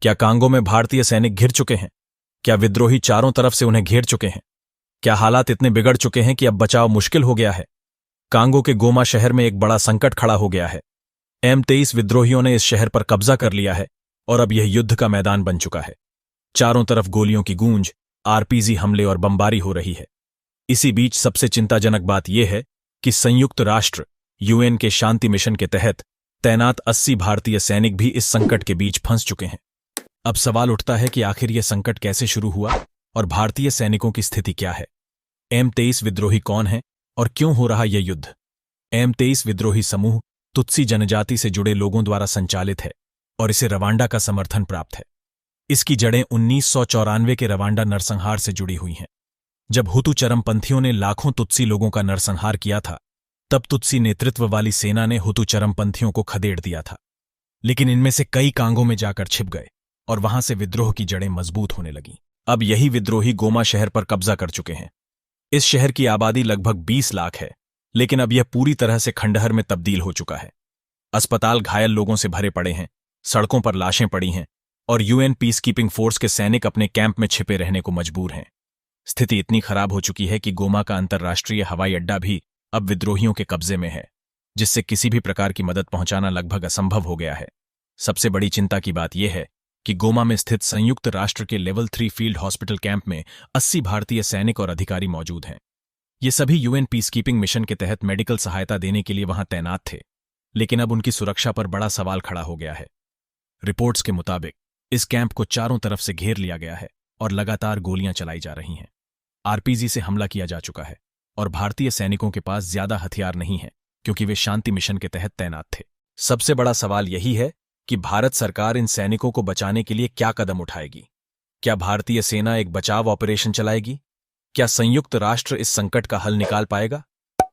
क्या कांगो में भारतीय सैनिक घिर चुके हैं? क्या विद्रोही चारों तरफ से उन्हें घेर चुके हैं? क्या हालात इतने बिगड़ चुके हैं कि अब बचाव मुश्किल हो गया है? कांगो के गोमा शहर में एक बड़ा संकट खड़ा हो गया है। M23 विद्रोहियों ने इस शहर पर कब्जा कर लिया है और अब यह युद्ध का मैदान बन चुका है। चारों तरफ गोलियों की गूंज, RPG हमले और बमबारी हो रही है। इसी बीच सबसे चिंताजनक बात यह है कि संयुक्त राष्ट्र UN के शांति मिशन के तहत तैनात 80 भारतीय सैनिक भी इस संकट के बीच फंस चुके हैं। अब सवाल उठता है कि आखिर यह संकट कैसे शुरू हुआ और भारतीय सैनिकों की स्थिति क्या है? M23 विद्रोही कौन है और क्यों हो रहा यह युद्ध? M23 विद्रोही समूह तुत्सी जनजाति से जुड़े लोगों द्वारा संचालित है और इसे रवांडा का समर्थन प्राप्त है। इसकी जड़ें 1994 के रवांडा नरसंहार से जुड़ी हुई हैं। जब हुतू चरमपंथियों ने लाखों तुत्सी लोगों का नरसंहार किया था, तब तुत्सी नेतृत्व वाली सेना ने हुतू चरमपंथियों को खदेड़ दिया था। लेकिन इनमें से कई कांगो में जाकर छिप गए और वहां से विद्रोह की जड़ें मजबूत होने लगीं। अब यही विद्रोही गोमा शहर पर कब्जा कर चुके हैं। इस शहर की आबादी लगभग 20 लाख है, लेकिन अब यह पूरी तरह से खंडहर में तब्दील हो चुका है। अस्पताल घायल लोगों से भरे पड़े हैं, सड़कों पर लाशें पड़ी हैं और UN पीस कीपिंग फोर्स के सैनिक अपने कैंप में छिपे रहने को मजबूर हैं। स्थिति इतनी खराब हो चुकी है कि गोमा का अंतर्राष्ट्रीय हवाई अड्डा भी अब विद्रोहियों के कब्जे में है, जिससे किसी भी प्रकार की मदद पहुंचाना लगभग असंभव हो गया है। सबसे बड़ी चिंता की बात यह है कि गोमा में स्थित संयुक्त राष्ट्र के लेवल 3 फील्ड हॉस्पिटल कैंप में 80 भारतीय सैनिक और अधिकारी मौजूद हैं। ये सभी UN पीस कीपिंग मिशन के तहत मेडिकल सहायता देने के लिए वहां तैनात थे, लेकिन अब उनकी सुरक्षा पर बड़ा सवाल खड़ा हो गया है। रिपोर्ट्स के मुताबिक इस कैंप को चारों तरफ से घेर लिया गया है और लगातार गोलियां चलाई जा रही हैं। RPG से हमला किया जा चुका है और भारतीय सैनिकों के पास ज्यादा हथियार नहीं है क्योंकि वे शांति मिशन के तहत तैनात थे। सबसे बड़ा सवाल यही है कि भारत सरकार इन सैनिकों को बचाने के लिए क्या कदम उठाएगी? क्या भारतीय सेना एक बचाव ऑपरेशन चलाएगी? क्या संयुक्त राष्ट्र इस संकट का हल निकाल पाएगा?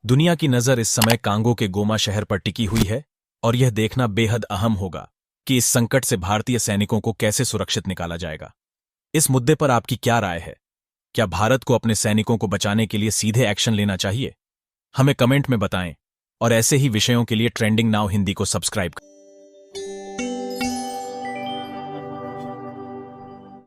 दुनिया की नजर इस समय कांगो के गोमा शहर पर टिकी हुई है और यह देखना बेहद अहम होगा कि इस संकट से भारतीय सैनिकों को कैसे सुरक्षित निकाला जाएगा। इस मुद्दे पर आपकी क्या राय है? क्या भारत को अपने सैनिकों को बचाने के लिए सीधे एक्शन लेना चाहिए? हमें कमेंट में बताएं और ऐसे ही विषयों के लिए ट्रेंडिंग नाउ हिंदी को सब्सक्राइब करें।